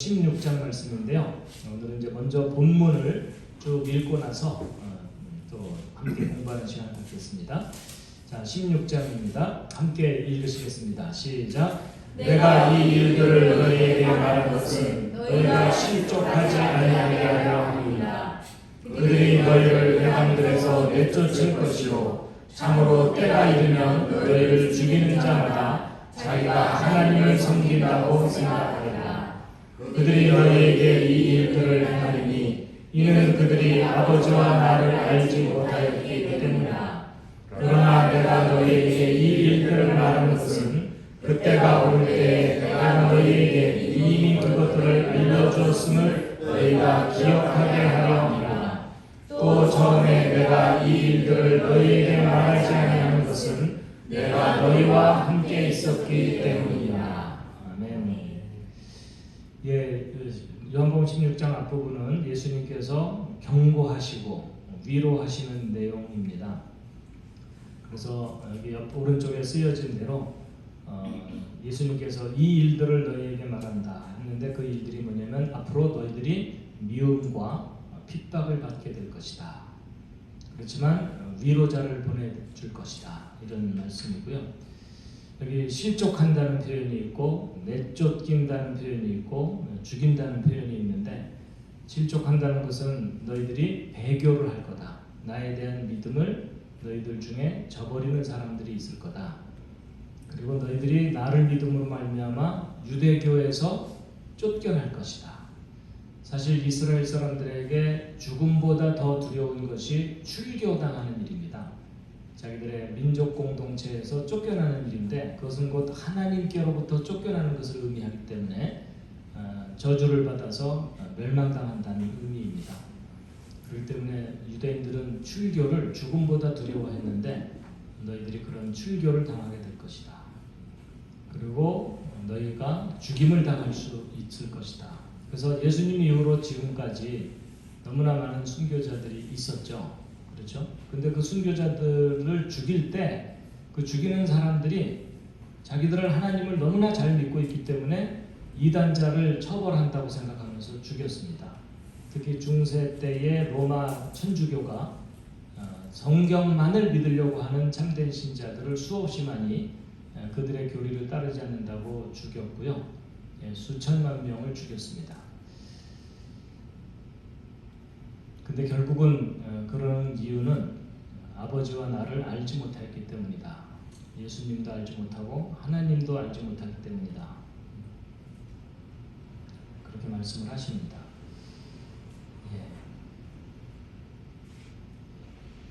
16장 말씀인데요. 오늘은 이제 먼저 본문을 쭉 읽고 나서 또 함께 공부하는 시간을 갖겠습니다. 자, 16장입니다. 함께 읽으시겠습니다. 시작. 내가 이 일들을 너희에게 말한 것은 너희가 실족하지 아니하게 하려 함이라. 그들이 너희를 회당들에서 내쫓을 것이요 참으로 때가 이르면 너희를 죽이는 자마다 자기가 하나님을 섬긴다고 생각하리라. 그들이 너희에게 이 일들을 행하리니 이는 그들이 아버지와 나를 알지 못하였기 때문이다. 그러나 내가 너희에게 이 일들을 말하는 것은 그때가 올 때에 내가 너희에게 이미 그것들을 알려주었음을 너희가 기억하게 하려 함이라. 또 처음에 내가 이 일들을 너희에게 말하지 아니하는 것은 내가 너희와 함께 있었기 때문이다. 아멘. 요한복음 16장 앞부분은 예수님께서 경고하시고 위로하시는 내용입니다. 그래서 여기 오른쪽에 쓰여진 대로 예수님께서 이 일들을 너희에게 말한다 했는데 그 일들이 뭐냐면 앞으로 너희들이 미움과 핍박을 받게 될 것이다. 그렇지만 위로자를 보내줄 것이다. 이런 말씀이고요. 여기 실족한다는 표현이 있고 내쫓긴다는 표현이 있고 죽인다는 표현이 있는데, 실족한다는 것은 너희들이 배교를 할 거다. 나에 대한 믿음을 너희들 중에 저버리는 사람들이 있을 거다. 그리고 너희들이 나를 믿음으로 말미암아 유대교에서 쫓겨날 것이다. 사실 이스라엘 사람들에게 죽음보다 더 두려운 것이 출교당하는 일입니다. 자기들의 민족 공동체에서 쫓겨나는 일인데 그것은 곧 하나님께로부터 쫓겨나는 것을 의미하기 때문에 저주를 받아서 멸망당한다는 의미입니다. 그렇기 때문에 유대인들은 출교를 죽음보다 두려워했는데 너희들이 그런 출교를 당하게 될 것이다. 그리고 너희가 죽임을 당할 수 있을 것이다. 그래서 예수님 이후로 지금까지 너무나 많은 순교자들이 있었죠. 그렇죠? 근데 그 순교자들을 죽일 때 그 죽이는 사람들이 자기들은 하나님을 너무나 잘 믿고 있기 때문에 이단자를 처벌한다고 생각하면서 죽였습니다. 특히 중세 때의 로마 천주교가 성경만을 믿으려고 하는 참된 신자들을 수없이 많이 그들의 교리를 따르지 않는다고 죽였고요. 수천만 명을 죽였습니다. 근데 결국은 그런 이유는 아버지와 나를 알지 못했기 때문이다. 예수님도 알지 못하고 하나님도 알지 못하기 때문이다. 그렇게 말씀을 하십니다.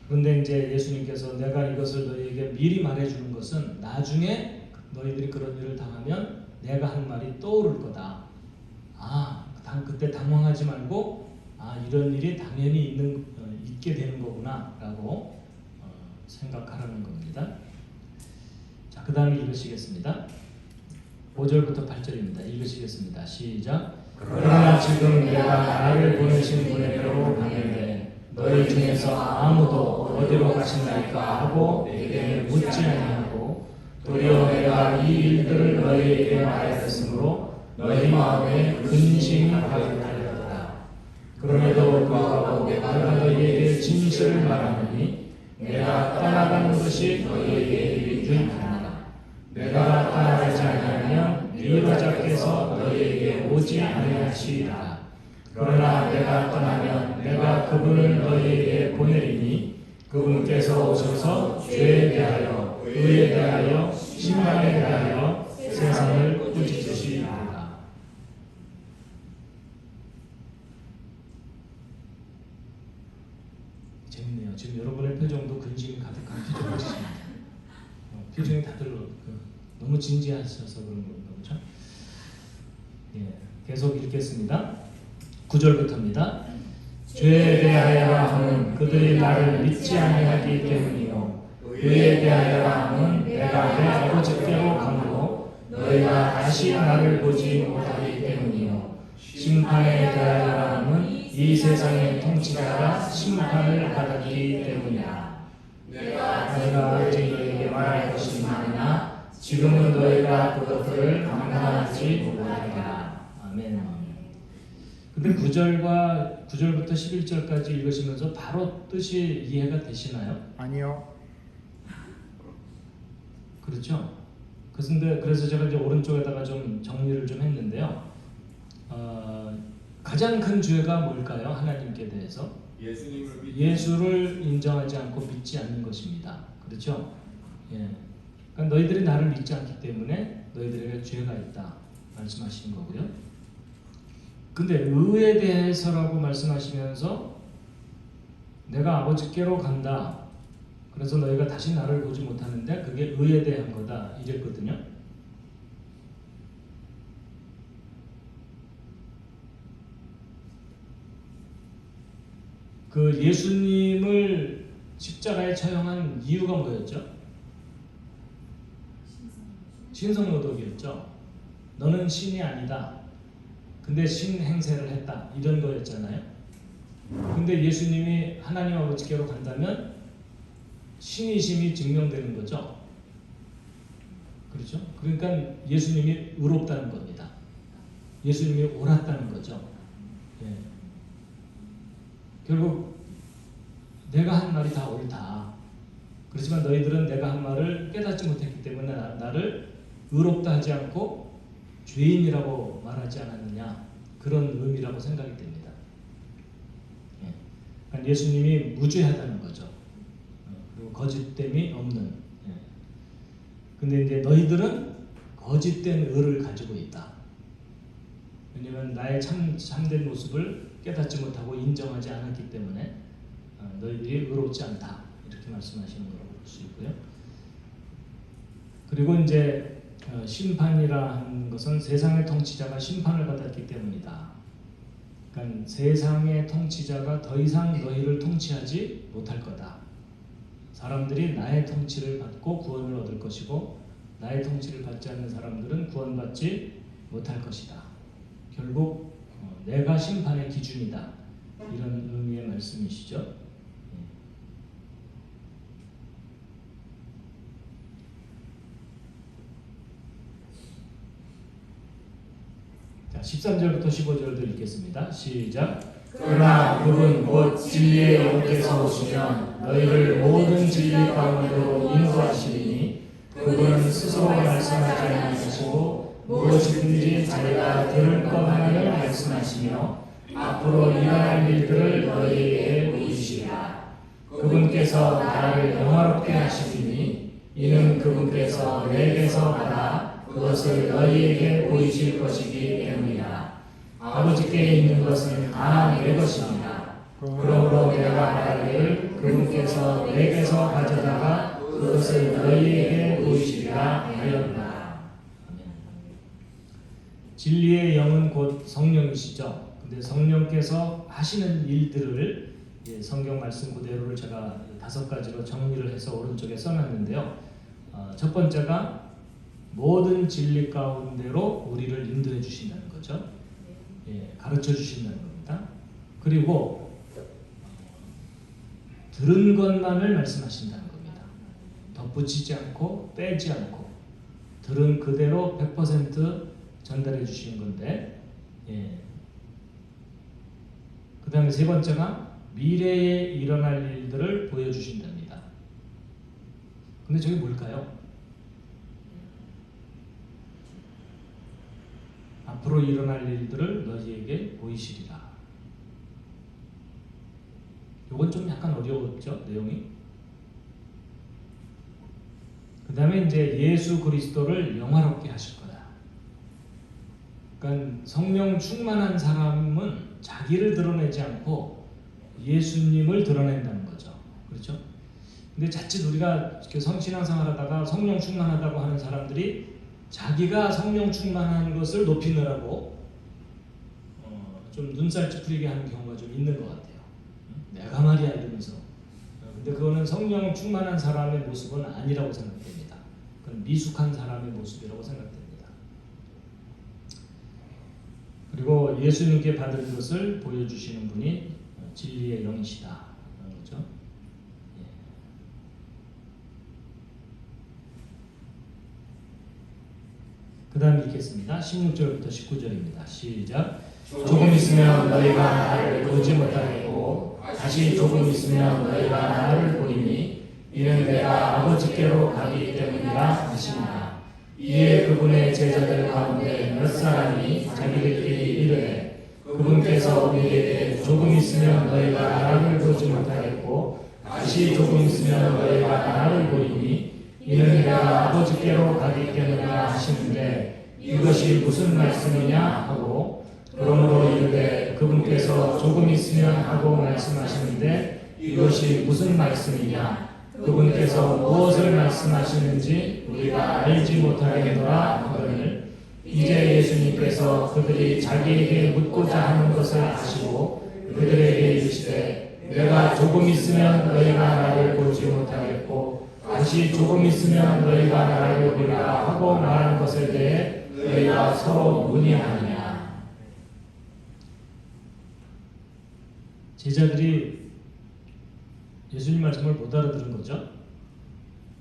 그런데 이제 예수님께서 내가 이것을 너희에게 미리 말해주는 것은 나중에 너희들이 그런 일을 당하면 내가 한 말이 떠오를 거다. 그때 당황하지 말고 이런 일이 당연히 있게 되는 거구나 라고 생각하라는 겁니다. 자, 그 다음에 읽으시겠습니다. 5절부터 8절입니다. 읽으시겠습니다. 시작. 그러나 지금 내가 나를 보내신 분에게로 가는데 너희 중에서 아무도 어디로 가신다니까 하고 내게 묻지 아니하고 도리어 내가 이 일들을 너희에게 말하였으므로 너희 마음에 근심이 가득하였다. 그럼에도 불구하고 내가 너희에게 진실을 말하노니 내가 떠나가는 것이 너희에게 유익하니라. 내가 떠나가지 아니하면 위로자께서 너희에게 오지 아니하시리라. 그러나 내가 떠나면 내가 그분을 너희에게 보내리니 그분께서 오셔서 죄에 대하여 의에 대하여 심판에 대하여 세상을 꾸짖으시리라. 재밌네요. 지금 여러분의 표정도 근심이 가득한 표정이십니다. 표정이 다들 너무 진지하셔서 그런 겁니다. 그렇죠? 계속 읽겠습니다. 9절부터입니다. 죄에 대하여라 함은 그들이 나를 믿지 아니하기 때문이요 의에 대하여라 함은 내가 내 아버지께로 가므로 너희가 다시 나를 보지 못하기 때문이요 심판에 대하여라 함은 이 세상의 통치자가 심판을 받았기 때문이다. 내가 오직 너희에게 말할 것이 많으나 지금은 너희가 그것들을 감당하지 못하리라. 아멘. 근데 9절부터 11절까지 읽으시면서 바로 뜻이 이해가 되시나요? 아니요. 그렇죠? 그래서 제가 이제 오른쪽에다가 좀 정리를 좀 했는데요. 가장 큰 죄가 뭘까요? 하나님께 대해서 예수를 인정하지 않고 믿지 않는 것입니다. 그렇죠? 예. 그러니까 너희들이 나를 믿지 않기 때문에 너희들에게 죄가 있다 말씀하시는 거고요. 근데 의에 대해서라고 말씀하시면서 내가 아버지께로 간다. 그래서 너희가 다시 나를 보지 못하는데 그게 의에 대한 거다 이랬거든요. 그 예수님을 십자가에 처형한 이유가 뭐였죠? 신성모독이었죠. 너는 신이 아니다. 근데 신 행세를 했다. 이런 거였잖아요. 근데 예수님이 하나님 아버지께로 간다면 신이심이 증명되는 거죠. 그렇죠? 그러니까 예수님이 의롭다는 겁니다. 예수님이 옳았다는 거죠. 예. 결국 내가 한 말이 다 옳다. 그렇지만 너희들은 내가 한 말을 깨닫지 못했기 때문에 나를 의롭다 하지 않고 죄인이라고 말하지 않았느냐. 그런 의미라고 생각이 됩니다. 예. 그러니까 예수님이 무죄하다는 거죠. 그리고 거짓됨이 없는. 예. 근데 이제 너희들은 거짓된 의를 가지고 있다. 왜냐하면 나의 참된 모습을 깨닫지 못하고 인정하지 않았기 때문에 너희들이 의롭지 않다. 이렇게 말씀하시는 거라고 볼 수 있고요. 그리고 이제 심판이라는 것은 세상의 통치자가 심판을 받았기 때문이다. 그러니까 세상의 통치자가 더 이상 너희를 통치하지 못할 거다. 사람들이 나의 통치를 받고 구원을 얻을 것이고 나의 통치를 받지 않는 사람들은 구원받지 못할 것이다. 결국 내가 심판의 기준이다. 이런 의미의 말씀이시죠. 자, 13절부터 15절도 읽겠습니다. 시작. 그러나 그분 곧 진리의 영께서 오시면 너희를 모든 진리 가운데로 인도하시리니 그분은 스스로 말씀하지 아니하시고 무엇이든지 자기가 들을 것만을 말씀하시며 앞으로 일어날 일들을 너희에게 보이시리라. 그분께서 나를 영화롭게 하시리니 이는 그분께서 내게서 받아 그것을 너희에게 보이실 것이기 때문이라. 아버지께 있는 것은 다 내 것입니다. 그러므로 내가 말하기를 그분께서 내게서 가져다가 그것을 너희에게 보이시리라 하였다. 진리의 영은 곧 성령이시죠. 근데 성령께서 하시는 일들을 성경 말씀 그대로를 제가 5가지로 정리를 해서 오른쪽에 써놨는데요. 첫 번째가 모든 진리 가운데로 우리를 인도해 주신다는 거죠. 가르쳐 주신다는 겁니다. 그리고 들은 것만을 말씀하신다는 겁니다. 덧붙이지 않고 빼지 않고 들은 그대로 100% 전달해 주시는 건데, 그 다음에 세 번째가 미래에 일어날 일들을 보여주신답니다. 근데 저게 뭘까요? 앞으로 일어날 일들을 너희에게 보이시리라. 이건 좀 약간 어려웠죠, 내용이. 그 다음에 이제 예수 그리스도를 영화롭게 하실 거다. 그러니까 성령 충만한 사람은 자기를 드러내지 않고 예수님을 드러낸다는 거죠. 그렇죠? 근데 자칫 우리가 신앙생활하다가 성령 충만하다고 하는 사람들이 자기가 성령 충만한 것을 높이느라고 좀 눈살 찌푸리게 하는 경우가 좀 있는 것 같아요. 내가 말이야 이러면서. 근데 그거는 성령 충만한 사람의 모습은 아니라고 생각됩니다. 그건 미숙한 사람의 모습이라고 생각됩니다. 그리고 예수님께 받은 것을 보여주시는 분이 진리의 영이시다. 라는 거죠. 그 다음 읽겠습니다. 16절부터 19절입니다. 시작. 조금 있으면 너희가 나를 보지 못하겠고 다시 조금 있으면 너희가 나를 보리니 이는 내가 아버지께로 가기 때문이라 하시니라. 이에 그분의 제자들 가운데 몇 사람이 자기들끼리 이르되 그분께서 우리에게 조금 있으면 너희가 나를 보지 못하겠고 다시 조금 있으면 너희가 나를 보리니 이는 내가 아버지께로 가기 때문이라 하시는데 이것이 무슨 말씀이냐 하고 그러므로 이르되 그분께서 조금 있으면 하고 말씀하시는데 이것이 무슨 말씀이냐 그분께서 무엇을 말씀하시는지 우리가 알지 못하겠노라 하거늘 이제 예수님께서 그들이 자기에게 묻고자 하는 것을 아시고 그들에게 이르시되 내가 조금 있으면 너희가 나를 보지 못하겠고 다시 조금 있으면 너희가 나를 보리라 하고 말한 것에 대해 너희가 서로 문의하느냐. 제자들이 예수님 말씀을 못 알아들은 거죠.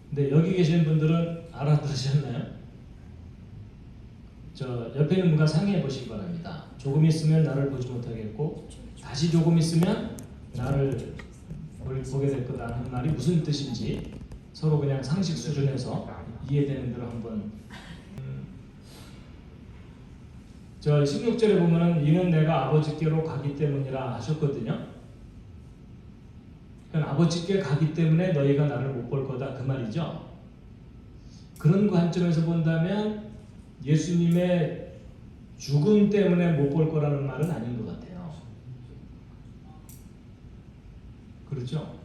근데 여기 계신 분들은 알아들으셨나요? 저 옆에 있는 분과 상의해 보시기 바랍니다. 조금 있으면 나를 보지 못하겠고 다시 조금 있으면 나를 보게 될 거다 하는 말이 무슨 뜻인지 서로 그냥 상식 수준에서 이해되는 대로 한번 저 16절에 보면은 이는 내가 아버지께로 가기 때문이라 하셨거든요. 그러니까 아버지께 가기 때문에 너희가 나를 못 볼 거다 그 말이죠. 그런 관점에서 본다면 예수님의 죽음 때문에 못 볼 거라는 말은 아닌 것 같아요. 그렇죠?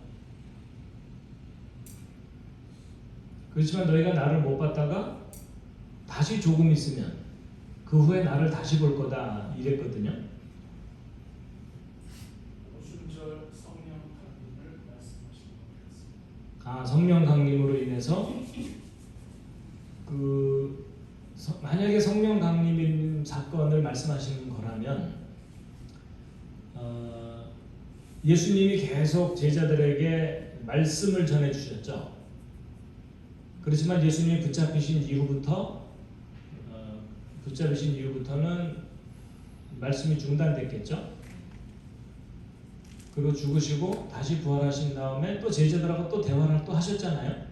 그렇지만 너희가 나를 못 봤다가 다시 조금 있으면 그 후에 나를 다시 볼 거다 이랬거든요. 오순절 성령 강림을 말씀하신 것 같습니다. 아, 성령 강림으로 인해서 만약에 성령 강림 사건을 말씀하시는 거라면 예수님이 계속 제자들에게 말씀을 전해 주셨죠. 그렇지만 예수님이 붙잡히신 이후부터는 말씀이 중단됐겠죠. 그리고 죽으시고 다시 부활하신 다음에 또 제자들하고 또 대화를 또 하셨잖아요.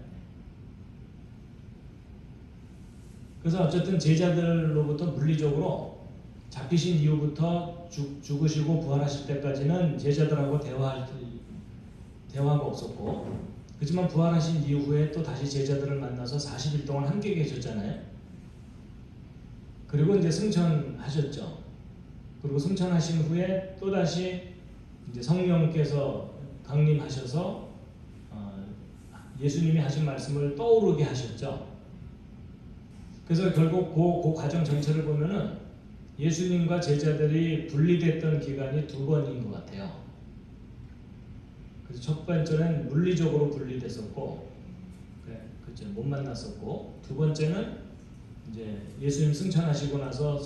그래서 어쨌든 제자들로부터 물리적으로 잡히신 이후부터 죽으시고 부활하실 때까지는 제자들하고 대화가 없었고, 그렇지만 부활하신 이후에 또 다시 제자들을 만나서 40일 동안 함께 계셨잖아요. 그리고 이제 승천하셨죠. 그리고 승천하신 후에 또 다시 이제 성령께서 강림하셔서 예수님이 하신 말씀을 떠오르게 하셨죠. 그래서 결국 그 과정 전체를 보면은 예수님과 제자들이 분리됐던 기간이 2번인 것 같아요. 그래서 첫 번째는 물리적으로 분리됐었고, 그렇죠, 못 만났었고, 2번째는 이제 예수님 승천하시고 나서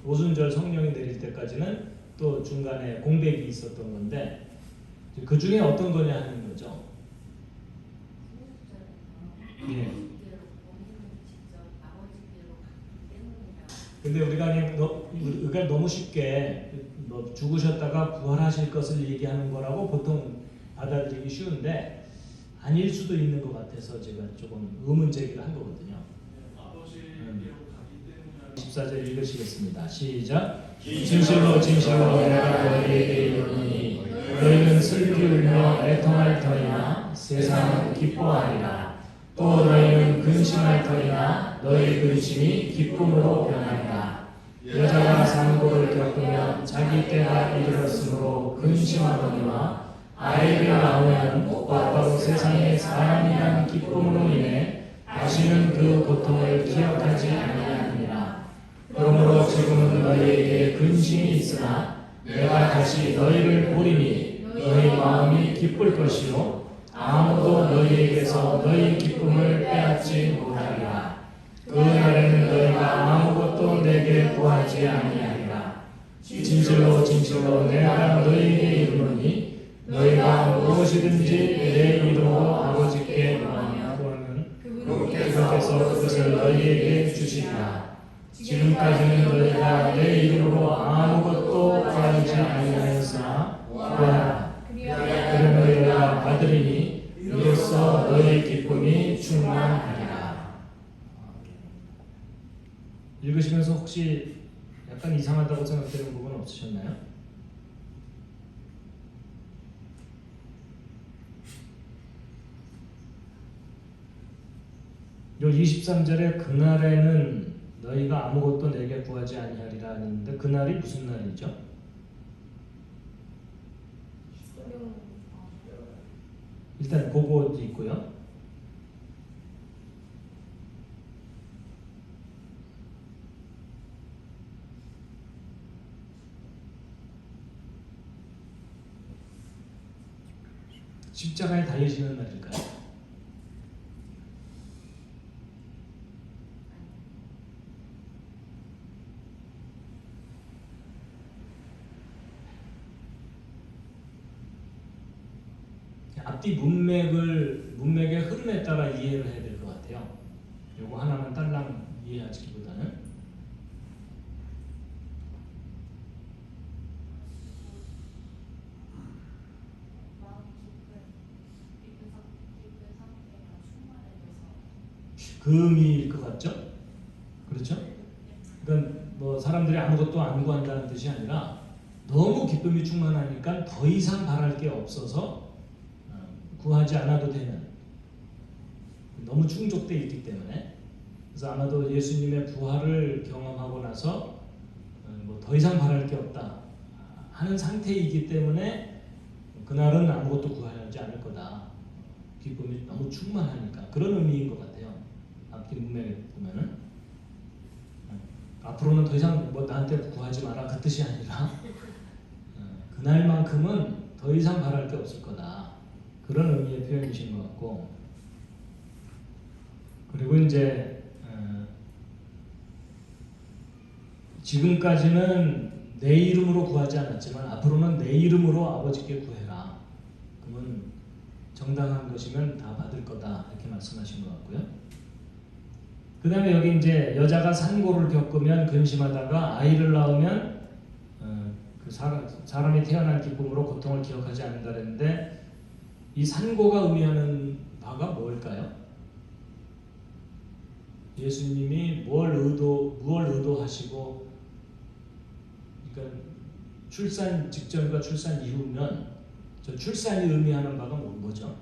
오순절 성령이 내릴 때까지는 또 중간에 공백이 있었던 건데, 그 중에 어떤 거냐 하는 거죠. 예. 근데 우리가 너무 쉽게 죽으셨다가 부활하실 것을 얘기하는 거라고 보통 받아들이기 쉬운데 아닐 수도 있는 것 같아서 제가 조금 의문 제기를 한 거거든요. 아버지께로 가기 때문에 14절 읽으시겠습니다. 시작. 진실로 진실로 내가 너희에게 이르노니 너희는 슬피 울며 애통할 터이나 세상은 기뻐하리라. 또 너희는 근심할 터이나 너희 근심이 기쁨으로 변하리라. 여자가 산고를 겪으면 자기 때가 이르렀으므로 근심하거니와 아이를 낳으면 곧바로 세상에 사람이 난 기쁨으로 인해 다시는 그 고통을 기억하지 아니하느니라. 그러므로 지금은 너희에게 근심이 있으나 내가 다시 너희를 보리니 너희 마음이 기쁠 것이요 아무도 너희에게서 너희 기쁨을 빼앗지 못하리라. 그 날에는 너희가 아무것도 내게 구하지 아니하리라. 진실로 진실로 내가 너희에게 이르노니 너희가 무엇이든지 내 이름으로 아버지께 구하면 그분께서 그것을 너희에게 주시리라. 지금까지는 너희가 내 이름으로 아무것도 혹시 약간 이상하다고 생각되는 부분 없으셨나요? 요 23절에 그날에는 너희가 아무것도 내게 구하지 아니하리라 하는데 그날이 무슨 날이죠? 일단 그거 있고요. 십자가에 달리시는 날일까요? 앞뒤 문맥의 흐름에 따라 이해를 해야 될 것 같아요. 요거 하나만 딸랑 이해하기보다는 그 의미일 것 같죠? 그렇죠? 그러니까 뭐 사람들이 아무것도 안 구한다는 뜻이 아니라 너무 기쁨이 충만하니까 더 이상 바랄 게 없어서 구하지 않아도 되는, 너무 충족되어 있기 때문에. 그래서 아마도 예수님의 부활을 경험하고 나서 뭐 더 이상 바랄 게 없다 하는 상태이기 때문에 그날은 아무것도 구하지 않을 거다. 기쁨이 너무 충만하니까 그런 의미인 것 같아요. 앞뒤 문맥에 보면은 앞으로는 더 이상 뭐 나한테 구하지 마라 그 뜻이 아니라 그날만큼은 더 이상 바랄 게 없을 거다. 그런 의미의 표현이신 것 같고, 그리고 이제 지금까지는 내 이름으로 구하지 않았지만 앞으로는 내 이름으로 아버지께 구해라. 그러면 정당한 것이면 다 받을 거다 이렇게 말씀하신 것 같고요. 그 다음에 여기 이제 여자가 산고를 겪으면 근심하다가 아이를 낳으면 그 사람이 태어난 기쁨으로 고통을 기억하지 않는다 그랬는데 이 산고가 의미하는 바가 뭘까요? 예수님이 무엇을 의도하시고, 그러니까 출산 직전과 출산 이후면 저 출산이 의미하는 바가 뭐죠?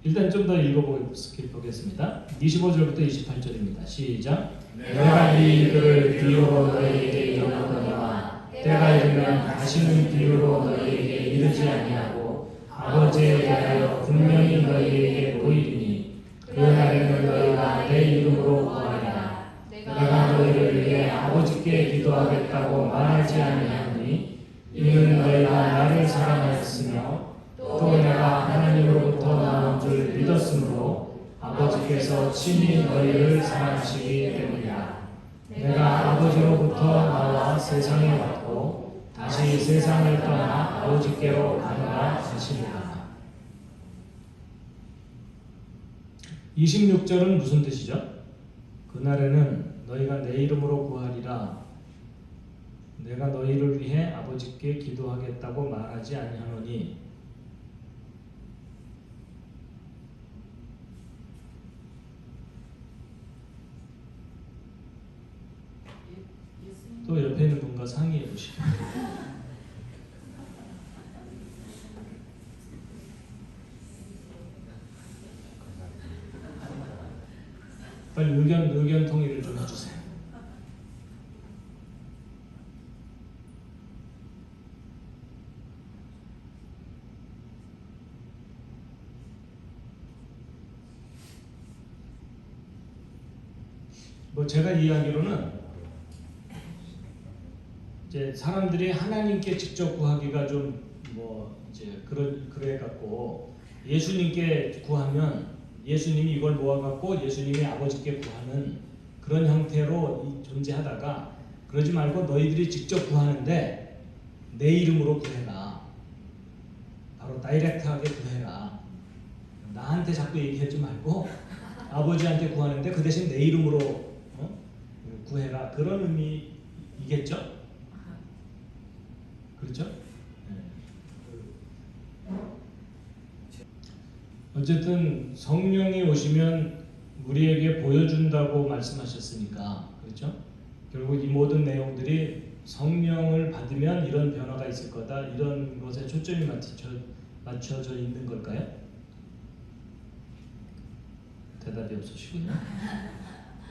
일단 좀 더 읽어보겠습니다. 25절부터 28절입니다. 시작. 내가 이 일들을 비유로 너희에게 이르노니와 때가 이르면 다시는 비유로 너희에게 이르지 아니하고 아버지에 대하여 분명히 너희에게 보이리니 그 날에는 너희가 내 이름으로 구하리라. 내가 너희를 위해 아버지께 기도하겠다고 말하지 아니하니 이는 너희가 나를 사랑하였으며 또 내가 하나님으로부터 나온 줄 믿었으므로 아버지께서 친히 너희를 사랑하시기 때문이라. 내가 아버지로부터 나와 세상에 왔고 다시 세상을 떠나 아버지께로 가노라 하시니라. 26절은 무슨 뜻이죠? 그날에는 너희가 내 이름으로 구하리라. 내가 너희를 위해 아버지께 기도하겠다고 말하지 아니하노니. 또 옆에 있는 분과 상의해 보시죠. 빨리 의견 통일을 좀 해주세요. 뭐 제가 이해하기로는 이제 사람들이 하나님께 직접 구하기가 좀 뭐 이제 그래 갖고 예수님께 구하면 예수님이 이걸 모아 갖고 예수님이 아버지께 구하는 그런 형태로 존재하다가 그러지 말고 너희들이 직접 구하는데 내 이름으로 구해라. 바로 다이렉트하게 구해라. 나한테 자꾸 얘기하지 말고 아버지한테 구하는데 그 대신 내 이름으로 구해라. 그런 의미이겠죠? 그렇죠? 네. 어쨌든 성령이 오시면 우리에게 보여준다고 말씀하셨으니까, 그렇죠? 결국 이 모든 내용들이 성령을 받으면 이런 변화가 있을 거다, 이런 것에 초점이 맞춰져 있는 걸까요? 대답이 없으시군요.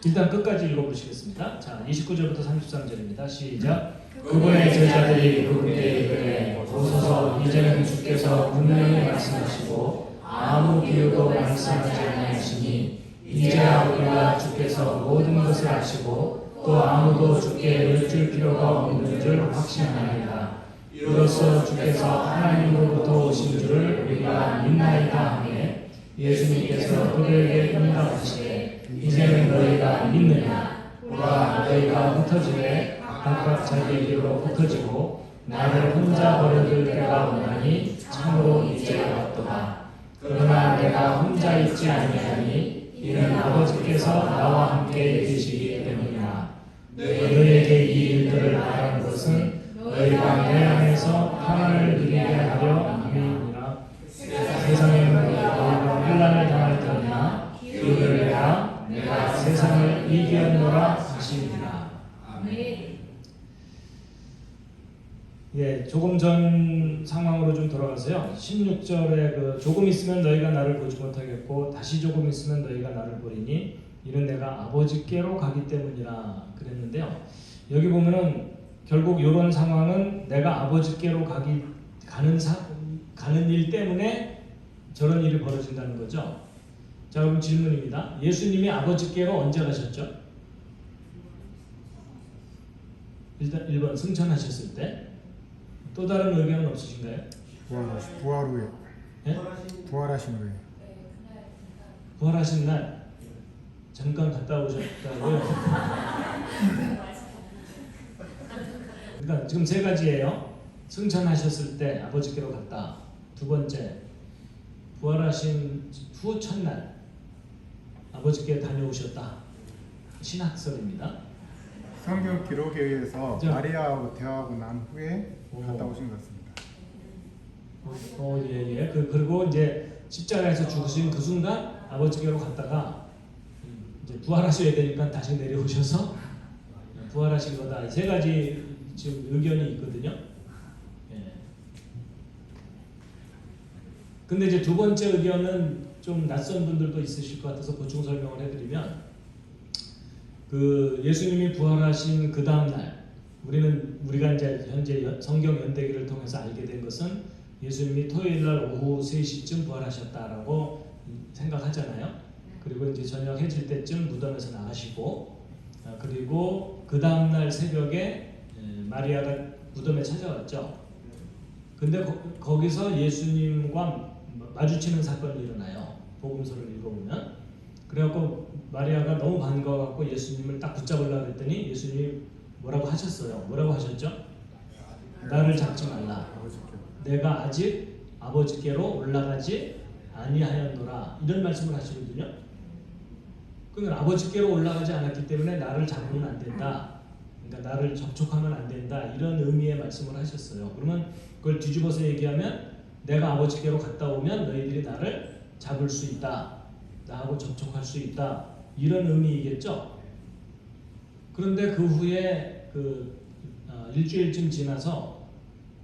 일단 끝까지 읽어보시겠습니다. 자, 29절부터 33절입니다. 시작. 그분의 제자들이 그분께 이르되 보소서 이제는 주께서 분명히 말씀하시고 아무 비유도 말씀하지 아니하시니 이제야 우리가 주께서 모든 것을 아시고 또 아무도 주께 여쭐 필요가 없는 줄 확신하나이다. 이로써 주께서 하나님으로부터 오신 줄을 우리가 믿나이다 하매 예수님께서 그들에게 응답하시되 이제는 너희가 믿느냐? 보라 너희가 흩어지되 각각 자기 길로 흩어지고 나를 혼자 버려둘 때가 오나니 참으로 이제 왔도다. 그러나 내가 혼자 있지 아니하니 이는 아버지께서 나와 함께 계시기 때문이라. 너희에게 이 일들을 말하는 것은 너희가 내 안에서 평안을 누리게 하려 함이니라. 세상에는 너희가 환난을 당할 터이나 기운을 내라. 내가 세상을 이기었노라 하시니라. 아멘. 예, 조금 전 상황으로 좀 돌아가서요. 16절에 그 조금 있으면 너희가 나를 보지 못하겠고 다시 조금 있으면 너희가 나를 보리니 이는 내가 아버지께로 가기 때문이라 그랬는데요. 여기 보면은 결국 이런 상황은 내가 아버지께로 가는 일 때문에 저런 일이 벌어진다는 거죠. 자, 그럼 질문입니다. 예수님이 아버지께로 언제 가셨죠? 일단 1번 승천하셨을 때. 또 다른 의견은 없으신가요? 부활 후에. 예? 부활하신 후에. 부활하신 날 잠깐 갔다 오셨다고요? 그러니까 지금 세 가지예요. 승천하셨을 때 아버지께로 갔다. 두 번째, 부활하신 후 첫날 아버지께 다녀오셨다. 신학설입니다. 성경 기록에 의해서 자. 마리아하고 대화하고 난 후에 갔다 오신 것 같습니다. 예. 그리고 이제 십자가에서 죽으신 그 순간 아버지께로 갔다가 이제 부활하셔야 되니까 다시 내려오셔서 부활하신 거다. 세 가지 지금 의견이 있거든요. 예. 근데 이제 두 번째 의견은 좀 낯선 분들도 있으실 것 같아서 보충 설명을 해드리면, 그 예수님이 부활하신 그 다음 날 우리가 이제 현재 성경 연대기를 통해서 알게 된 것은 예수님이 토요일 날 오후 3시쯤 부활하셨다라고 생각하잖아요. 그리고 이제 저녁 해질 때쯤 무덤에서 나가시고, 그리고 그 다음 날 새벽에 마리아가 무덤에 찾아왔죠. 근데 거기서 예수님과 마주치는 사건이 일어나요. 복음서를 읽어보면. 그래갖고 마리아가 너무 반가워갖고 예수님을 딱 붙잡으려고 했더니 예수님이 뭐라고 하셨어요? 뭐라고 하셨죠? 나를 잡지 말라. 내가 아직 아버지께로 올라가지 아니하였노라. 이런 말씀을 하시거든요. 그러니까 아버지께로 올라가지 않았기 때문에 나를 잡으면 안 된다. 그러니까 나를 접촉하면 안 된다. 이런 의미의 말씀을 하셨어요. 그러면 그걸 뒤집어서 얘기하면 내가 아버지께로 갔다 오면 너희들이 나를 잡을 수 있다. 나하고 접촉할 수 있다. 이런 의미이겠죠. 그런데 그 후에 일주일쯤 지나서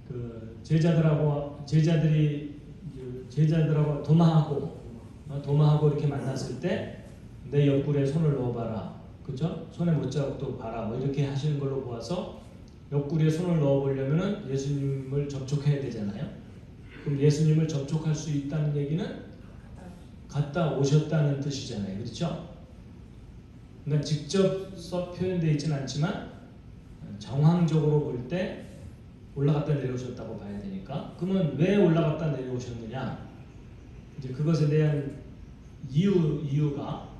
그 제자들이 도마하고 이렇게 만났을 때 내 옆구리에 손을 넣어봐라. 그죠? 손에 못자국도 봐라. 뭐 이렇게 하시는 걸로 보아서 옆구리에 손을 넣어보려면은 예수님을 접촉해야 되잖아요. 그럼 예수님을 접촉할 수 있다는 얘기는 갔다 오셨다는 뜻이잖아요. 그렇죠? 그러니까 직접 표현되어 있지는 않지만 정황적으로 볼 때 올라갔다 내려오셨다고 봐야 되니까, 그러면 왜 올라갔다 내려오셨느냐? 이제 그것에 대한 이유가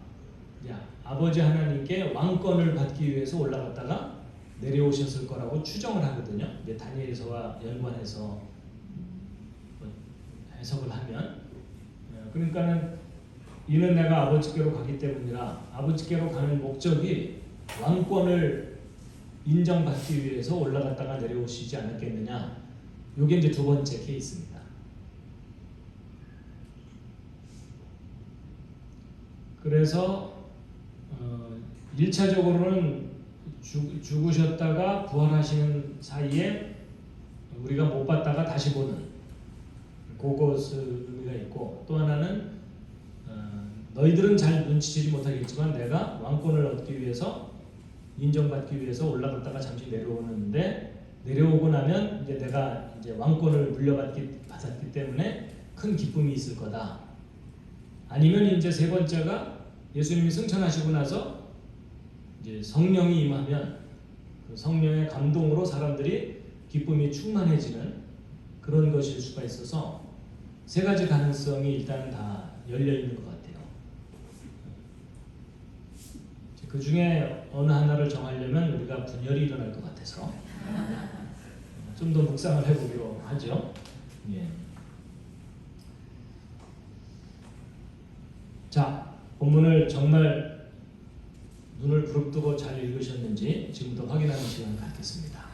아버지 하나님께 왕권을 받기 위해서 올라갔다가 내려오셨을 거라고 추정을 하거든요. 이제 다니엘서와 연관해서 해석을 하면, 그러니까는 이는 내가 아버지께로 가기 때문이라, 아버지께로 가는 목적이 왕권을 인정받기 위해서 올라갔다가 내려오시지 않았겠느냐. 이게 이제 두 번째 케이스입니다. 그래서 1차적으로는 죽으셨다가 부활하시는 사이에 우리가 못 봤다가 다시 보는 그것의 의미가 있고, 또 하나는 너희들은 잘 눈치채지 못하겠지만 내가 왕권을 얻기 위해서, 인정받기 위해서 올라갔다가 잠시 내려오는데, 내려오고 나면 이제 내가 이제 왕권을 받았기 때문에 큰 기쁨이 있을 거다. 아니면 이제 세 번째가 예수님이 승천하시고 나서 이제 성령이 임하면 그 성령의 감동으로 사람들이 기쁨이 충만해지는 그런 것일 수가 있어서 세 가지 가능성이 일단 다 열려 있는 것 같아요. 그 중에 어느 하나를 정하려면 우리가 분열이 일어날 것 같아서 좀 더 묵상을 해보기로 하죠. 예. 자, 본문을 정말 눈을 부릅뜨고 잘 읽으셨는지 지금부터 확인하는 시간을 갖겠습니다.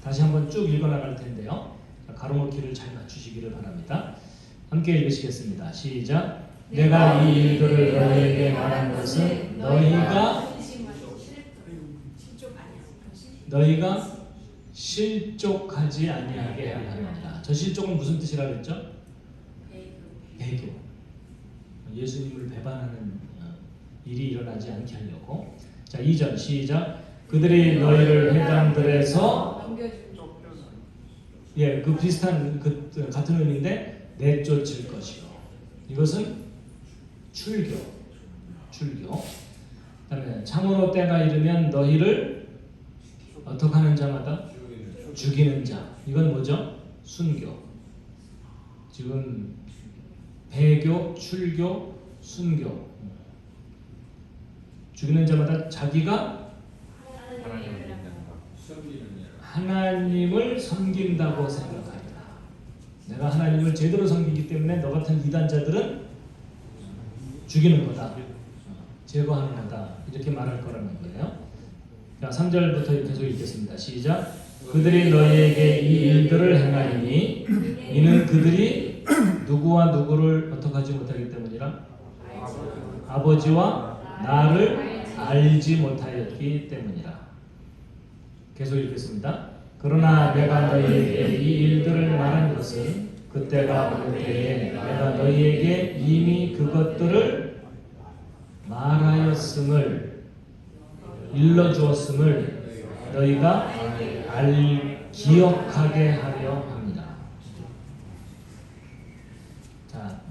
다시 한번 쭉 읽어나갈 텐데요. 가로놓기를 잘 맞추시기를 바랍니다. 함께 읽으시겠습니다. 시작. 내가 이 일들을 너희에게 말한 것은 너희가 실족하지 아니하게 하려니라. 저 실족은 무슨 뜻이라 그랬죠? 배교. 예수님을 배반하는 일이 일어나지 않게 하려고. 자, 2절 시작. 그들이 너희를 회당들에서 예, 그 비슷한 같은 의미인데 내쫓을 것이요. 이것은 출교. 그다음에 참으로 때가 이르면 너희를 어떻게 하는 자마다 죽이는 자. 이건 뭐죠? 순교. 지금 배교, 출교, 순교. 죽이는 자마다 자기가 하나님을 섬긴다고 생각하리라. 내가 하나님을 제대로 섬기기 때문에 너 같은 이단자들은 죽이는 거다, 제거하는 거다, 이렇게 말할 거라는 거예요. 자, 3절부터 계속 읽겠습니다. 시작. 그들이 너희에게 이 일들을 행하리니 이는 그들이 누구와 누구를 어떻게 하지 못하기 때문이라? 아버지와 나를 알지 못하였기 때문이라. 계속 읽겠습니다. 그러나 내가 너희에게 이 일들을 말한 것은 그때가 올 때에 내가 너희에게 이미 그것들을 말하였음을, 일러주었음을 너희가 기억하게 하려 합니다. 자,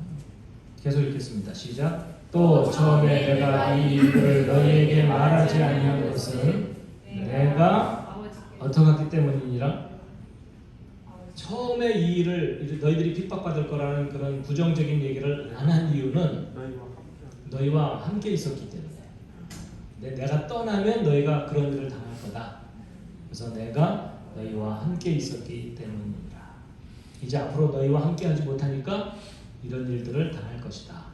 계속 읽겠습니다. 시작. 또 처음에 내가 이 일들을 너희에게 말하지 아니한 것은 내가 어떻게 하기 때문이니라. 처음에 이 일을 너희들이 핍박받을 거라는 그런 부정적인 얘기를 안 한 이유는 너희와 함께 있었기 때문에. 내가 떠나면 너희가 그런 일을 당할 거다. 그래서 내가 너희와 함께 있었기 때문이라. 이제 앞으로 너희와 함께 하지 못하니까 이런 일들을 당할 것이다.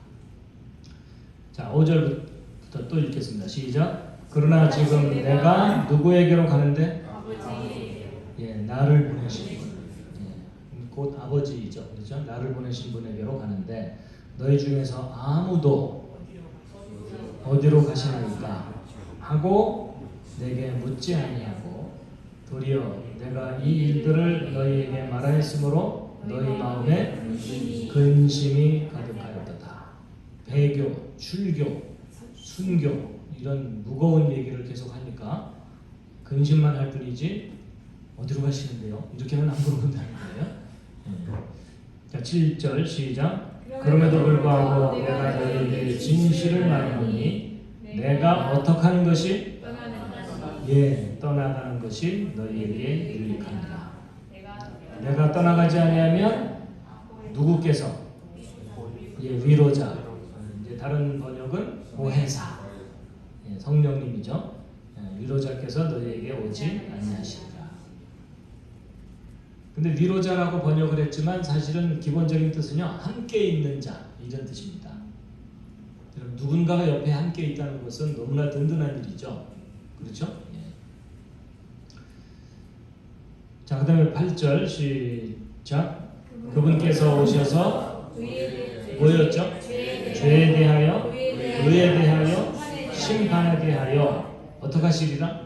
자, 5절부터 또 읽겠습니다. 시작. 그러나 지금 내가 누구에게로 가는데? 예, 나를 보내신 분. 예, 곧 아버지이죠. 그렇죠? 나를 보내신 분에게로 가는데 너희 중에서 아무도 어디로 가시나이까 하고 내게 묻지 아니하고 도리어 내가 이 일들을 너희에게 말하였으므로 너희 마음에 근심이 가득하였도다. 배교, 출교, 순교 이런 무거운 얘기를 계속 하니까 근심만 할 뿐이지 어디로 가시는데요? 이렇게는 안 물어본다는 거예요. 자, 7절 시작. 그럼에도 불구하고 내가 너희에게 진실을 말하노니 내가 어떻게 하는 것이 떠나가는 것이 너희에게 유익하니라. 내가 떠나가지 아니하면 누구께서 위로자, 이제 다른 번역은 보혜사, 성령님이죠. 위로자께서 너희에게 오지 아니하시리라. 근데 위로자라고 번역을 했지만 사실은 기본적인 뜻은요, 함께 있는 자, 이런 뜻입니다. 누군가가 옆에 함께 있다는 것은 너무나 든든한 일이죠. 그렇죠? 예. 자, 그 다음에 8절 시작. 그분께서 오셔서 뭐였죠? 죄에 대하여, 의에 대하여, 심판에 대하여 어떻게 하시리라?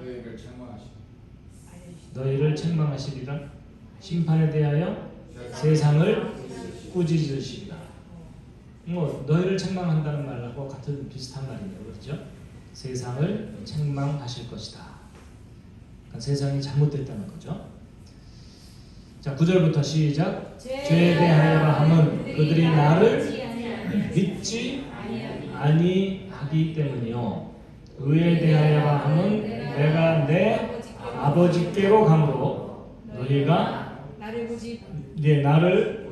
너희를 책망하시리라. 심판에 대하여 세상을 꾸짖으시리라. 뭐 너희를 책망한다는 말하고 같은 비슷한 말이네요, 그렇죠? 세상을 책망하실 것이다. 그러니까 세상이 잘못됐다는 거죠. 자, 9절부터 시작. 죄에 대하여 함은 그들이 나를 믿지 아니하기 때문이요. 의에 대하여 함은 내가 내 아버지께로 가므로 너희가 나를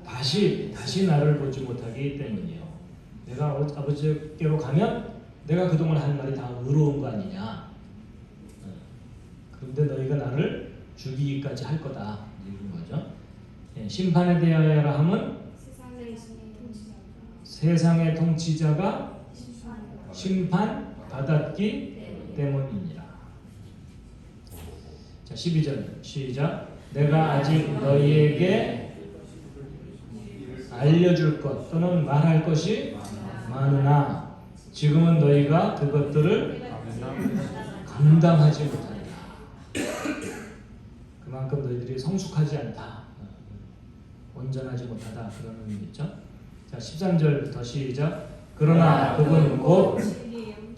다시 나를 보지 못하기 때문이요. 내가 아버지께로 가면 내가 그동안 한 말이 다 의로운 거 아니냐. 그런데 너희가 나를 죽이기까지 할 거다. 이런 거죠. 심판에 대하여 함은 세상의 통치자가 심판 받았기 때문이니라. 자, 12절 시작. 내가 아직 너희에게 알려줄 것 또는 말할 것이 많으나 지금은 너희가 그것들을 감당하지 못한다. 그만큼 너희들이 성숙하지 않다, 온전하지 못하다, 그런 의미겠죠. 자, 13절부터 시작. 그러나 그분 곧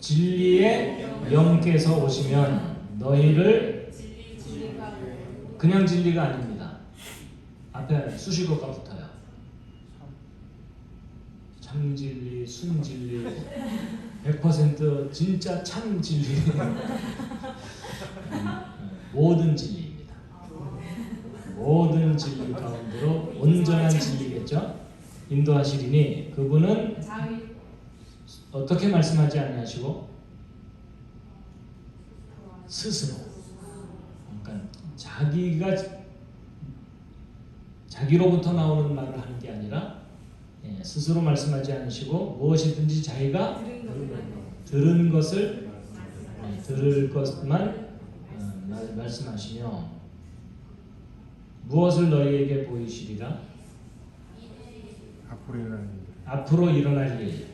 진리의 영께서 오시면 너희를, 그냥 진리가 아닙니다. 앞에 수식어가 붙어요. 참진리, 순진리, 100% 진짜 참 진리, 모든 진리입니다. 모든 진리 가운데로 온전한 진리겠죠. 인도하시리니 그분은 어떻게 말씀하지 아니하시고 스스로, 그러니까 자기로부터 나오는 말을 하는 게 아니라 스스로 말씀하지 않으시고 무엇이든지 자기가 들은 것을 들을 것만 말씀하시며 무엇을 너희에게 보이시리라. 앞으로 일어날 일,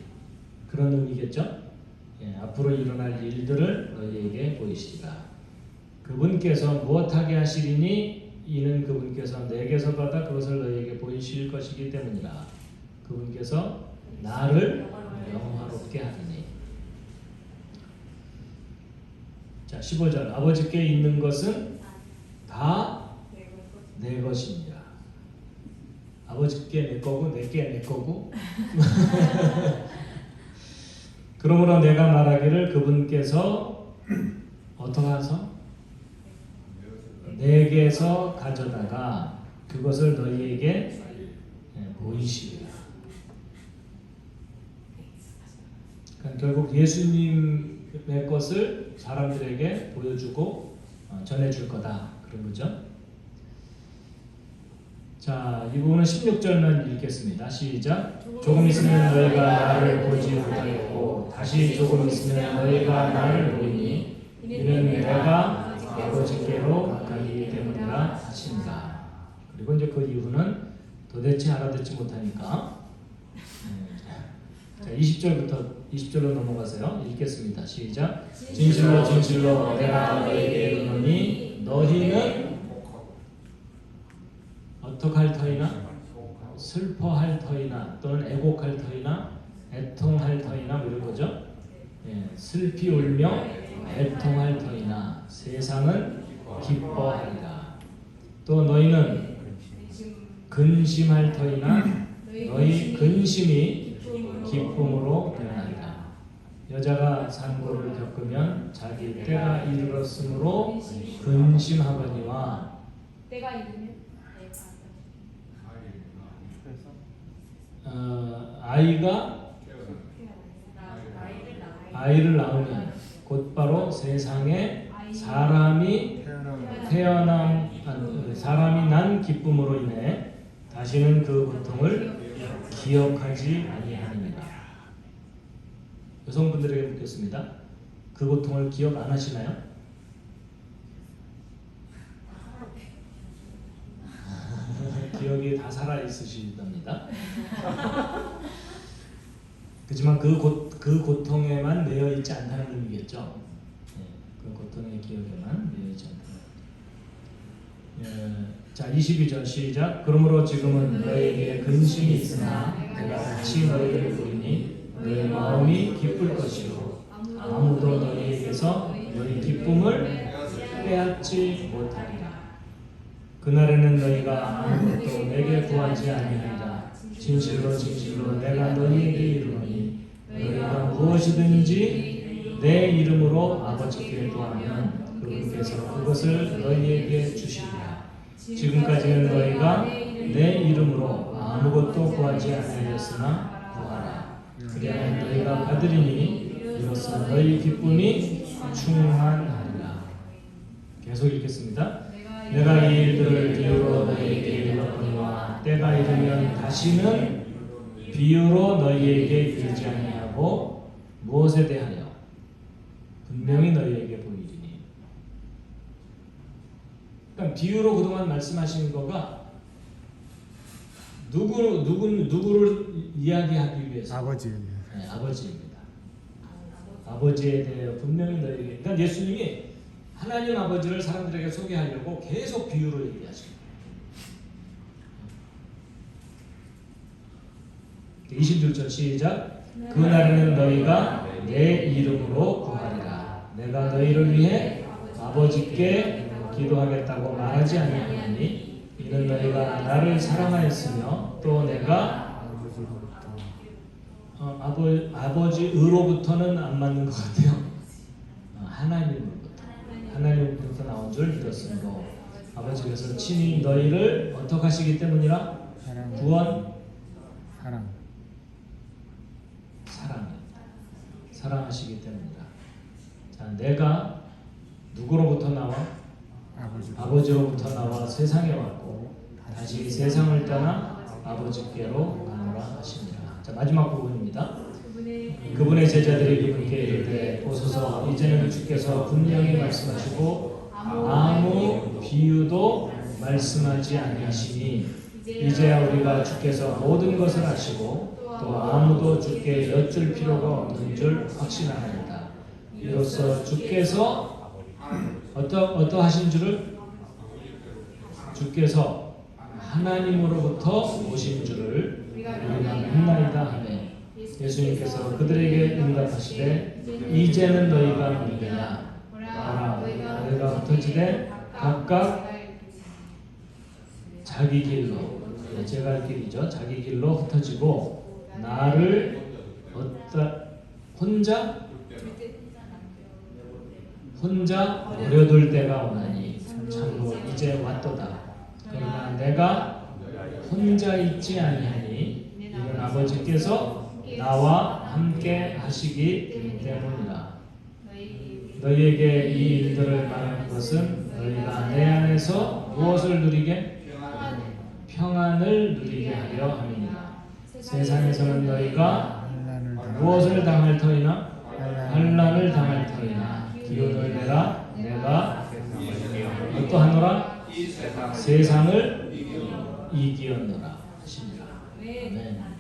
그런 의미겠죠. 앞으로 일어날 일들을 너희에게 보이시리라. 그분께서 무엇하게 하시리니 이는 그분께서 내게서 받아 그것을 너희에게 보이실 것이기 때문이라. 그분께서 나를 영화롭게 하리니. 자, 15절. 아버지께 있는 것은 다 내 것입니다. 아버지께 내 거고 내게 내 거고. 그러므로 내가 말하기를 그분께서 어떻게 하서 내게서 가져다가 그것을 너희에게 보이시리라. 그러니까 결국 예수님의 것을 사람들에게 보여주고 전해줄 거다, 그런 거죠. 자, 이 부분은 16절만 읽겠습니다. 시작. 조금 있으면 너희가 나를 보지 못하겠고 다시 조금 있으면 너희가 나를 보이니 이는 내가 아버지께로 가기 때문이라 하신다. 그리고 이제 그 이유는 도대체 알아듣지 못하니까. 자, 20절로 넘어가세요. 읽겠습니다. 시작. 진실로 진실로 내가 너희에게 이르노니 너희는 어떡할 터이나 슬퍼할 터이나 또는 애곡할 터이나 애통할 터이나 뭐 이런 거죠. 슬피 울며 애통할 터이나 세상은 기뻐하리라. 또 너희는 근심할 터이나 너희 근심이 기쁨으로 변하리라. 여자가 산고를 겪으면 자기 때가 이르렀으므로 근심하거니와. 때가 이르면 아이를 낳으면 곧바로 세상에 사람이 난 기쁨으로 인해 다시는 그 고통을 기억하지 아니하느니라. 여성분들에게 묻겠습니다. 그 고통을 기억 안 하시나요? 기억이 다 살아 있으시답니다. 그렇지만 그 고통에만 매여 있지 않다는 의미겠죠. 그 고통의 기억에만 매여 있지 않다. 자, 22절 시작. 그러므로 지금은 너에게 근심이 있으나 내가 다시 너희를 부르니 너희 마음이 기쁠 것이요 아무도 너희에게서 너희 기쁨을 빼앗지 못하리라. 그날에는 너희가 아무것도 내게 구하지 아니하리라. 진실로 진실로 내가 너희에게 이르노니 너희가 무엇이든지 내 이름으로 아버지께 구하면 그분께서 그것을 너희에게 주시리라. 지금까지는 너희가 내 이름으로 아무것도 구하지 아니하였으나 구하라. 그리하면 너희가 받으리니 이로써 너희 기쁨이 충만하리라. 계속 읽겠습니다. 내가 이 일들을 비유로 너희에게 일렀거니와 때가 이르면 다시는 비유로 너희에게 이르지 아니하고 무엇에 대하여 분명히 너희에게 보이리니. 그러니까 비유로 그동안 말씀하신 거가 누구를 이야기하기 위해서? 아버지. 네, 아버지입니다. 아버지에 대해 분명히 너희에게. 그러니까 예수님이 하나님 아버지를 사람들에게 소개하려고 계속 비유로 얘기하십니다. 26절 시작. 그날에는 너희가 내 이름으로 구하리라. 내가 너희를 위해 아버지께 기도하겠다고 말하지 아니하니 이는 너희가 나를 사랑하였으며 또 내가 아버지로부터는 안 맞는 것 같아요. 하나님으로부터 나온 줄 믿었으므로 아버지께서 친히 너희를 어떻게 하시기 때문이라? 사랑하시기 때문이다. 자, 내가 누구로부터 나와? 아버지로부터 나와 세상에 왔고 다시 세상을 떠나 아버지께로 가노라 하십니다. 자, 마지막 부분입니다. 그분의 제자들이 그분께 이르되 보소서 이제는 주께서 분명히 말씀하시고 아무 비유도 말씀하지 아니하시니 이제야 우리가 주께서 모든 것을 아시고 또 아무도 주께 여쭐 필요가 없는 줄 확신하나이다. 이로써 주께서 어떠하신 줄을 주께서 하나님으로부터 오신 줄을 우리가 믿나이다 하매 예수님께서 그들에게 응답하시되 이제는 너희가 믿느냐 보라 너희가 흩어지되 각각 자기 길로 제갈 길이죠. 자기 길로 흩어지고 나를 혼자 버려둘 때가 오나니 참으로 이제 왔도다. 그러나 내가 혼자 있지 아니하니 이는 아버지께서 나와 함께 하시기 때문이라. 너희에게 이 일들을 말하는 것은 너희가 내 안에서 무엇을 누리게? 평안을 누리게 하려 함이니라. 세상에서는 너희가 무엇을 당할 터이나? 환난을 당할 터이나 기운을 내라. 내가 어떠하노라? 세상을 이기었노라 하십니다. 아멘.